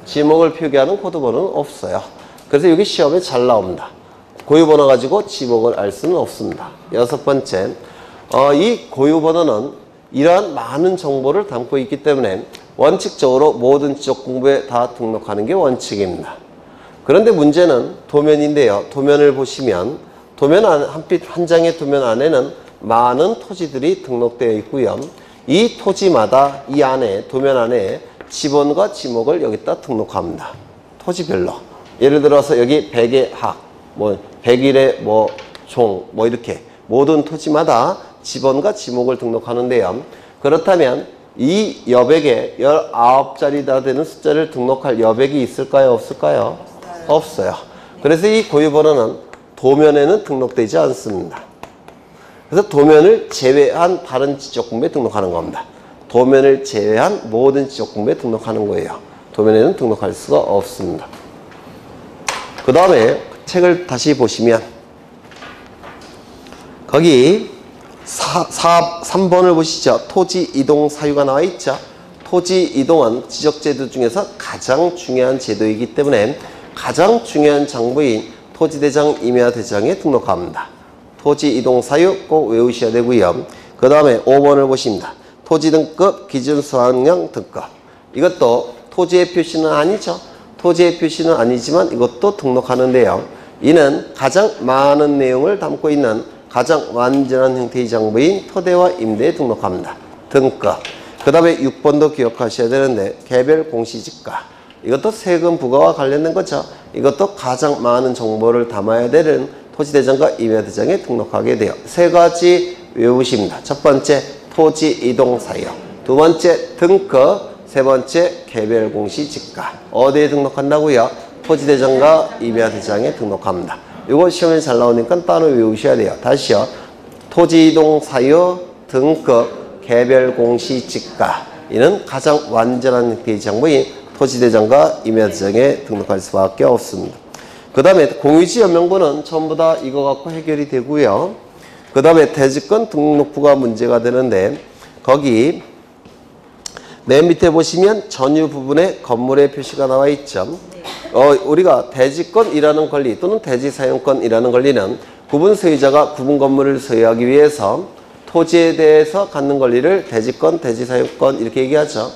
지목을 표기하는 코드번호는 없어요. 그래서 여기 시험에 잘 나옵니다. 고유번호 가지고 지목을 알 수는 없습니다. 여섯 번째, 이 고유번호는 이러한 많은 정보를 담고 있기 때문에 원칙적으로 모든 지적공부에 다 등록하는 게 원칙입니다. 그런데 문제는 도면인데요. 도면을 보시면 도면 한 장의 도면 안에는 많은 토지들이 등록되어 있고요. 이 토지마다 이 안에 도면 안에 지번과 지목을 여기다 등록합니다. 토지별로. 예를 들어서 여기 백의 학, 백일의 종, 이렇게 모든 토지마다 지번과 지목을 등록하는데요. 그렇다면 이 여백에 19자리나 되는 숫자를 등록할 여백이 있을까요? 없을까요? 없어요. 그래서 이 고유번호는 도면에는 등록되지 않습니다. 그래서 도면을 제외한 다른 지적공부에 등록하는 겁니다. 도면을 제외한 모든 지적공부에 등록하는 거예요. 도면에는 등록할 수가 없습니다. 그 다음에 책을 다시 보시면 거기 3번을 보시죠. 토지 이동 사유가 나와 있죠. 토지 이동은 지적제도 중에서 가장 중요한 제도이기 때문에 가장 중요한 장부인 토지대장, 임야대장에 등록합니다. 토지 이동 사유 꼭 외우셔야 되고요. 그 다음에 5번을 보십니다. 토지 등급, 기준 수확량 등급. 이것도 토지의 표시는 아니죠. 토지의 표시는 아니지만 이것도 등록하는데요. 이는 가장 많은 내용을 담고 있는 가장 완전한 형태의 장부인 토대와 임대에 등록합니다. 등급. 그 다음에 6번도 기억하셔야 되는데 개별 공시지가. 이것도 세금 부과와 관련된 거죠. 이것도 가장 많은 정보를 담아야 되는 토지대장과 임야대장에 등록하게 돼요. 세 가지 외우십니다. 첫 번째 토지 이동 사유, 두 번째 등급, 세 번째 개별 공시지가. 어디에 등록한다고요? 토지대장과 임야대장에 등록합니다. 이거 시험에 잘 나오니까 따로 외우셔야 돼요. 다시요. 토지 이동 사유, 등급, 개별 공시지가. 이는 가장 완전한 형태의 장부인 토지대장과 임야대장에 등록할 수밖에 없습니다. 그 다음에 공유지 연명부는 전부 다 이거 갖고 해결이 되고요. 그 다음에 대지권 등록부가 문제가 되는데 거기 맨 밑에 보시면 전유 부분에 건물의 표시가 나와 있죠. 우리가 대지권이라는 권리 또는 대지사용권이라는 권리는 구분 소유자가 구분 건물을 소유하기 위해서 토지에 대해서 갖는 권리를 대지권, 대지사용권 이렇게 얘기하죠.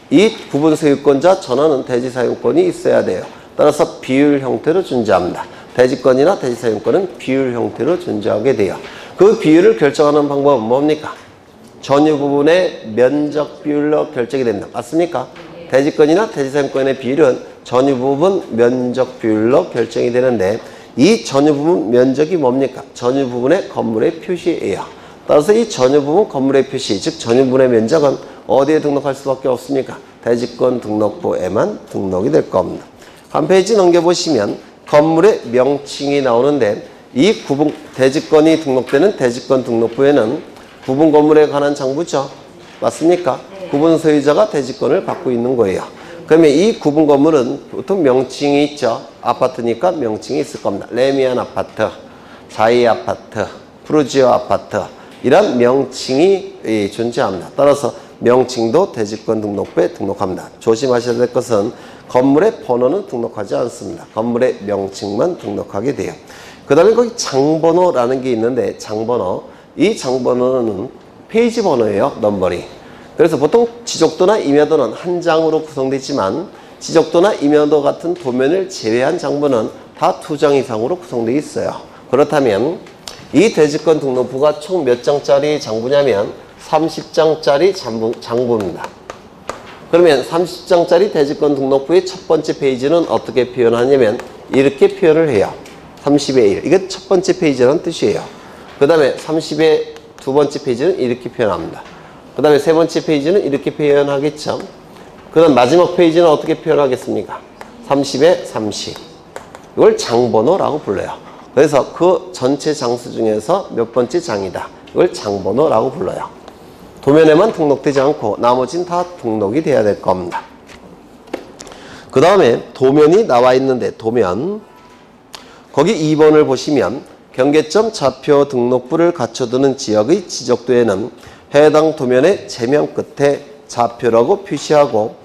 이 구분 소유권자 전원은 대지사용권이 있어야 돼요. 따라서 비율 형태로 존재합니다. 대지권이나 대지사용권은 비율 형태로 존재하게 돼요. 그 비율을 결정하는 방법은 뭡니까? 전유 부분의 면적 비율로 결정이 됩니다. 맞습니까? 대지권이나 대지사용권의 비율은 전유 부분 면적 비율로 결정이 되는데 이 전유 부분 면적이 뭡니까? 전유 부분의 건물의 표시예요. 따라서 이 전유 부분 건물의 표시, 즉 전유 부분의 면적은 어디에 등록할 수밖에 없습니까? 대지권 등록부에만 등록이 될 겁니다. 한 페이지 넘겨보시면 건물의 명칭이 나오는데 이 구분 대지권이 등록되는 대지권 등록부에는 구분 건물에 관한 장부죠. 맞습니까? 네. 구분 소유자가 대지권을 갖고 있는 거예요. 그러면 이 구분 건물은 보통 명칭이 있죠. 아파트니까 명칭이 있을 겁니다. 레미안 아파트, 자이 아파트, 프루지오 아파트 이런 명칭이 존재합니다. 따라서 명칭도 대지권 등록부에 등록합니다. 조심하셔야 될 것은 건물의 번호는 등록하지 않습니다. 건물의 명칭만 등록하게 돼요. 그 다음에 거기 장번호라는 게 있는데 장번호, 이 장번호는 페이지 번호예요. 넘버링. 그래서 보통 지적도나 임야도는 한 장으로 구성되지만 지적도나 임야도 같은 도면을 제외한 장부는 다 2장 이상으로 구성되어 있어요. 그렇다면 이 대지권 등록부가 총 몇 장짜리 장부냐면 30장짜리 장부입니다. 그러면 30장짜리 대지권 등록부의 첫 번째 페이지는 어떻게 표현하냐면 이렇게 표현을 해요. 30의 1. 이게 첫 번째 페이지라는 뜻이에요. 그 다음에 30의 두 번째 페이지는 이렇게 표현합니다. 그 다음에 세 번째 페이지는 이렇게 표현하겠죠. 그 다음 마지막 페이지는 어떻게 표현하겠습니까? 30에 30. 이걸 장번호라고 불러요. 그래서 그 전체 장수 중에서 몇 번째 장이다. 이걸 장번호라고 불러요. 도면에만 등록되지 않고 나머지는 다 등록이 돼야 될 겁니다. 그 다음에 도면이 나와 있는데 도면 거기 2번을 보시면 경계점 좌표 등록부를 갖춰두는 지역의 지적도에는 해당 도면의 제면 끝에 좌표라고 표시하고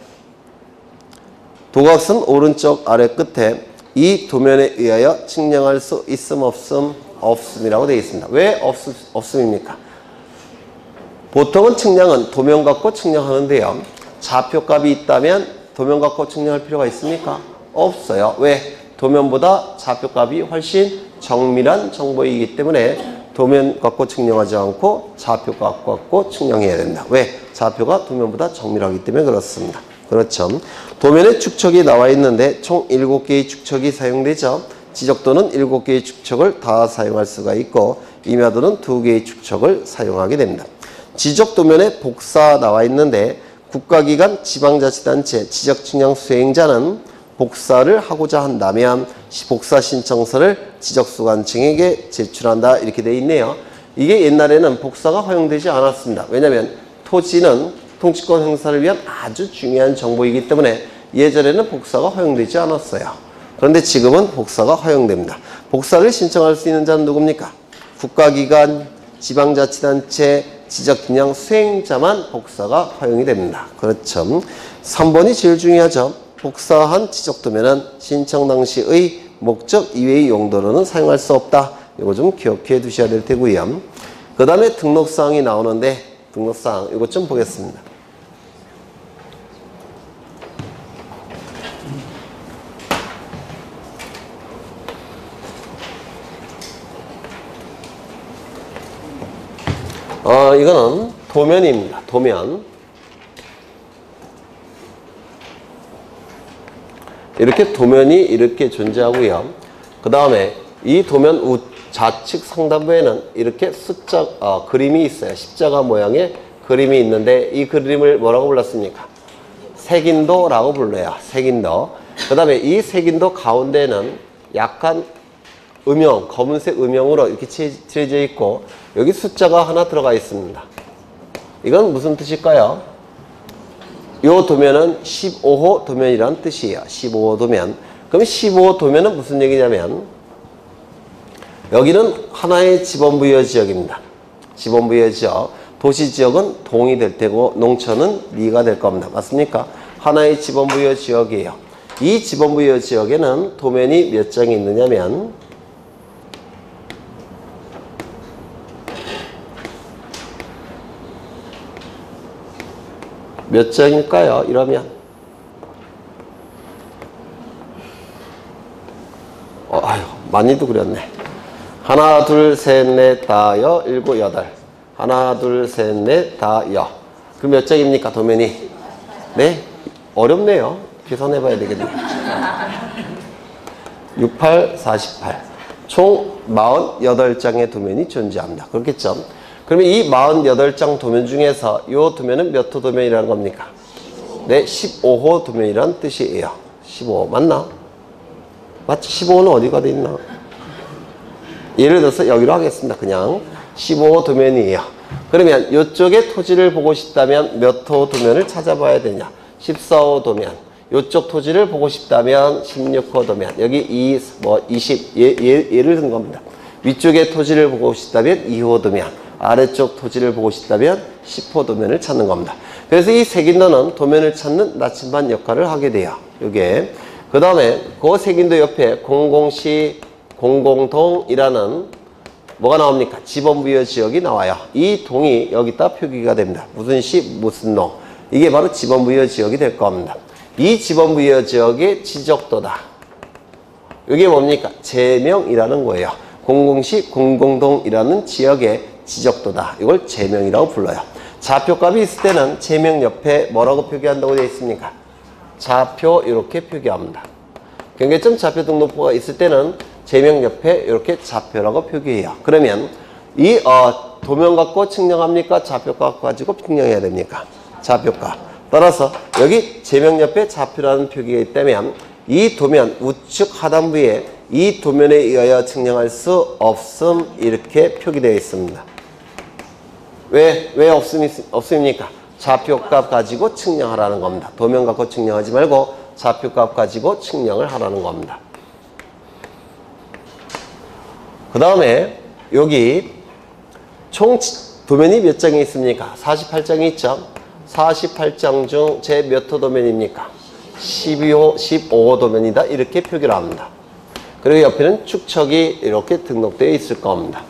도각선 오른쪽 아래 끝에 이 도면에 의하여 측량할 수 있음 없음 없음이라고 되어 있습니다. 왜 없음입니까? 보통은 측량은 도면 갖고 측량하는데요. 좌표값이 있다면 도면 갖고 측량할 필요가 있습니까? 없어요. 왜? 도면보다 좌표값이 훨씬 정밀한 정보이기 때문에 도면 갖고 측량하지 않고 좌표값 갖고 측량해야 된다. 왜? 좌표가 도면보다 정밀하기 때문에 그렇습니다. 그렇죠. 도면에 축척이 나와 있는데 총 7개의 축척이 사용되죠. 지적도는 7개의 축척을 다 사용할 수가 있고 임야도는 2개의 축척을 사용하게 됩니다. 지적도면에 복사 나와 있는데 국가기관, 지방자치단체, 지적측량 수행자는 복사를 하고자 한다면 복사 신청서를 지적수관청에게 제출한다 이렇게 되어 있네요. 이게 옛날에는 복사가 허용되지 않았습니다. 왜냐하면 토지는 통치권 행사를 위한 아주 중요한 정보이기 때문에 예전에는 복사가 허용되지 않았어요. 그런데 지금은 복사가 허용됩니다. 복사를 신청할 수 있는 자는 누굽니까? 국가기관, 지방자치단체, 지적측량 수행자만 복사가 허용이 됩니다. 그렇죠. 3번이 제일 중요하죠. 복사한 지적도면은 신청 당시의 목적 이외의 용도로는 사용할 수 없다. 이거 좀 기억해 두셔야 될 테고요. 그 다음에 등록사항이 나오는데 등록사항 이것 좀 보겠습니다. 이거는 도면입니다. 도면. 이렇게 도면이 이렇게 존재하고요. 그 다음에 이 도면 좌측 상단부에는 이렇게 그림이 있어요. 십자가 모양의 그림이 있는데 이 그림을 뭐라고 불렀습니까? 색인도라고 불러요. 색인도. 그 다음에 이 색인도 가운데는 약간 음영, 검은색 음영으로 이렇게 칠해져 있고 여기 숫자가 하나 들어가 있습니다. 이건 무슨 뜻일까요? 이 도면은 15호 도면이라는 뜻이에요. 15호 도면. 그럼 15호 도면은 무슨 얘기냐면 여기는 하나의 지번부여 지역입니다. 지번부여 지역. 도시지역은 동이 될 테고 농촌은 리가 될 겁니다. 맞습니까? 하나의 지번부여 지역이에요. 이 지번부여 지역에는 도면이 몇 장이 있느냐면 몇 장일까요? 이러면 아유 많이도 그렸네. 하나 둘 셋 넷 다 여 일곱 여덟. 하나 둘 셋 넷 다 여. 그 몇 장입니까 도면이? 네? 어렵네요. 계산해 봐야 되겠네요. 68, 48. 총 48장의 도면이 존재합니다. 그렇겠죠? 그러면 이 48장 도면 중에서 이 도면은 몇 호 도면이라는 겁니까? 네, 15호 도면이라는 뜻이에요. 15 맞나? 맞지? 15호는 어디가 돼 있나? 예를 들어서 여기로 하겠습니다. 그냥 15호 도면이에요. 그러면 이쪽에 토지를 보고 싶다면 몇 호 도면을 찾아봐야 되냐? 14호 도면. 이쪽 토지를 보고 싶다면 16호 도면. 여기 20 예를 든 겁니다. 위쪽에 토지를 보고 싶다면 2호 도면. 아래쪽 토지를 보고 싶다면 10호 도면을 찾는 겁니다. 그래서 이 색인도는 도면을 찾는 나침반 역할을 하게 돼요. 요게. 그 다음에 그 색인도 옆에 공공시, 공공동이라는 뭐가 나옵니까? 지번부여 지역이 나와요. 이 동이 여기다 표기가 됩니다. 무슨 시, 무슨 농. 이게 바로 지번부여 지역이 될 겁니다. 이 지번부여 지역의 지적도다. 이게 뭡니까? 제명이라는 거예요. 공공시, 공공동이라는 지역의 지적도다. 이걸 제명이라고 불러요. 좌표값이 있을 때는 제명 옆에 뭐라고 표기한다고 되어 있습니까? 좌표 이렇게 표기합니다. 경계점 좌표 등록부가 있을 때는 제명 옆에 이렇게 좌표라고 표기해요. 그러면 이 도면 갖고 측량합니까? 좌표값 가지고 측량해야 됩니까? 좌표값. 따라서 여기 제명 옆에 좌표라는 표기가 있다면 이 도면 우측 하단부에 이 도면에 의하여 측량할 수 없음 이렇게 표기되어 있습니다. 왜 없습니까? 좌표값 가지고 측량하라는 겁니다. 도면 갖고 측량하지 말고 좌표값 가지고 측량을 하라는 겁니다. 그 다음에 여기 총 도면이 몇 장이 있습니까? 48장이 있죠. 48장 중 제 몇 호 도면입니까? 15호 도면이다. 이렇게 표기를 합니다. 그리고 옆에는 축척이 이렇게 등록되어 있을 겁니다.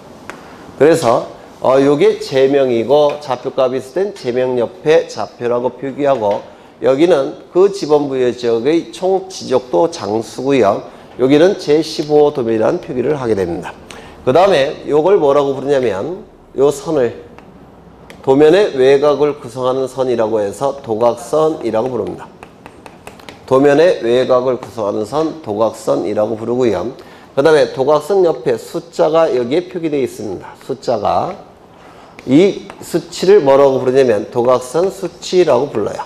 그래서 요게 제명이고 좌표값이 있을 땐 제명 옆에 좌표라고 표기하고 여기는 그 지번부의 지역의 총 지적도 장수고요. 여기는 제15호 도면이라는 표기를 하게 됩니다. 그 다음에 요걸 뭐라고 부르냐면 요 선을 도면의 외곽을 구성하는 선이라고 해서 도각선이라고 부릅니다. 도면의 외곽을 구성하는 선 도각선이라고 부르고요. 그 다음에 도각선 옆에 숫자가 여기에 표기되어 있습니다. 숫자가 이 수치를 뭐라고 부르냐면 도각선 수치라고 불러요.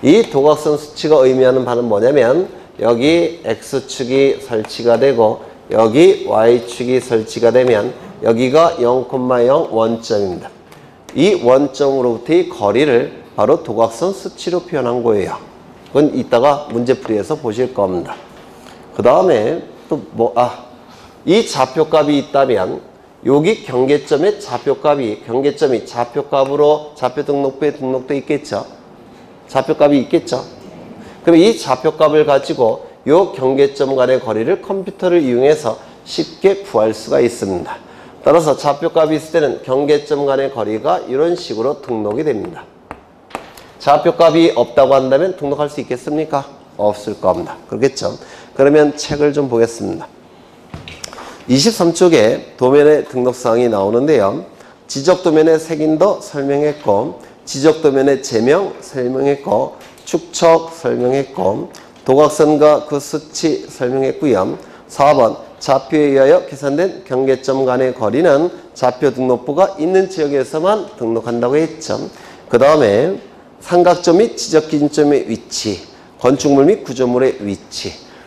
이 도각선 수치가 의미하는 바는 뭐냐면 여기 X축이 설치가 되고 여기 Y축이 설치가 되면 여기가 0,0 원점입니다. 이 원점으로부터의 거리를 바로 도각선 수치로 표현한 거예요. 그건 이따가 문제풀이에서 보실 겁니다. 그 다음에 또 이 좌표값이 있다면 여기 경계점의 경계점이 좌표값으로 좌표 등록부에 등록돼 있겠죠. 좌표값이 있겠죠. 그럼 이 좌표값을 가지고 요 경계점 간의 거리를 컴퓨터를 이용해서 쉽게 구할 수가 있습니다. 따라서 좌표값이 있을 때는 경계점 간의 거리가 이런 식으로 등록이 됩니다. 좌표값이 없다고 한다면 등록할 수 있겠습니까? 없을 겁니다. 그렇겠죠? 그러면 책을 좀 보겠습니다. 23쪽에 도면의 등록사항이 나오는데요. 지적도면의 색인도 설명했고 지적도면의 제명 설명했고 축척 설명했고 도각선과 그 수치 설명했고요. 4번 좌표에 의하여 계산된 경계점 간의 거리는 좌표 등록부가 있는 지역에서만 등록한다고 했죠. 그 다음에 삼각점 및 지적기준점의 위치, 건축물 및 구조물의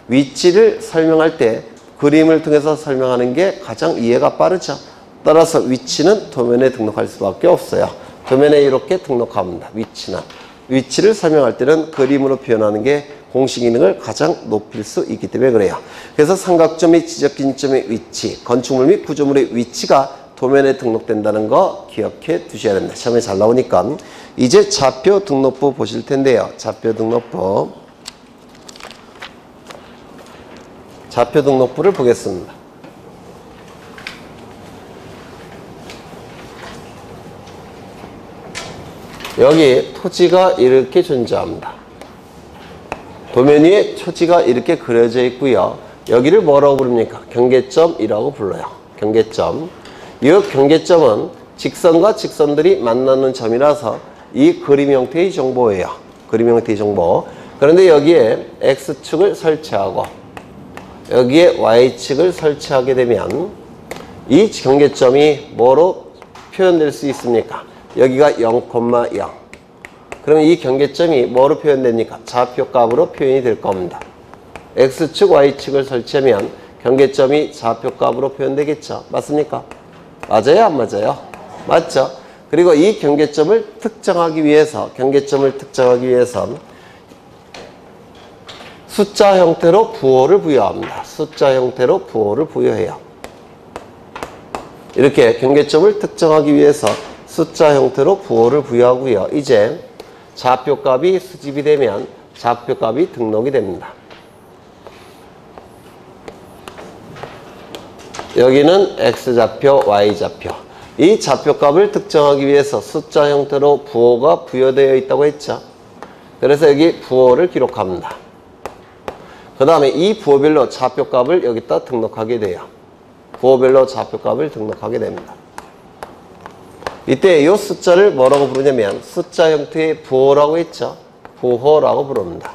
위치를 설명할 때 그림을 통해서 설명하는 게 가장 이해가 빠르죠. 따라서 위치는 도면에 등록할 수밖에 없어요. 도면에 이렇게 등록합니다. 위치를 설명할 때는 그림으로 표현하는 게 공식 기능을 가장 높일 수 있기 때문에 그래요. 그래서 삼각점 및 지적기준점의 위치, 건축물 및 구조물의 위치가 도면에 등록된다는 거 기억해 두셔야 됩니다. 시험에 잘 나오니까. 이제 좌표 등록부 보실 텐데요. 좌표 등록부를 보겠습니다. 여기 토지가 이렇게 존재합니다. 도면 위에 토지가 이렇게 그려져 있고요. 여기를 뭐라고 부릅니까? 경계점이라고 불러요. 경계점. 이 경계점은 직선과 직선들이 만나는 점이라서 이 그림 형태의 정보예요. 그림 형태의 정보. 그런데 여기에 X축을 설치하고 여기에 Y축을 설치하게 되면 이 경계점이 뭐로 표현될 수 있습니까? 여기가 0,0. 그러면 이 경계점이 뭐로 표현됩니까? 좌표값으로 표현이 될 겁니다. X축, Y축을 설치하면 경계점이 좌표값으로 표현되겠죠. 맞습니까? 맞아요? 안 맞아요? 맞죠? 그리고 이 경계점을 특정하기 위해서 숫자 형태로 부호를 부여합니다. 숫자 형태로 부호를 부여해요. 이렇게 경계점을 특정하기 위해서 숫자 형태로 부호를 부여하고요. 이제 좌표값이 수집이 되면 좌표값이 등록이 됩니다. 여기는 X좌표, Y좌표. 이 좌표값을 특정하기 위해서 숫자 형태로 부호가 부여되어 있다고 했죠. 그래서 여기 부호를 기록합니다. 그 다음에 이 부호별로 좌표값을 여기다 등록하게 돼요. 부호별로 좌표값을 등록하게 됩니다. 이때 이 숫자를 뭐라고 부르냐면 숫자 형태의 부호라고 했죠. 부호라고 부릅니다.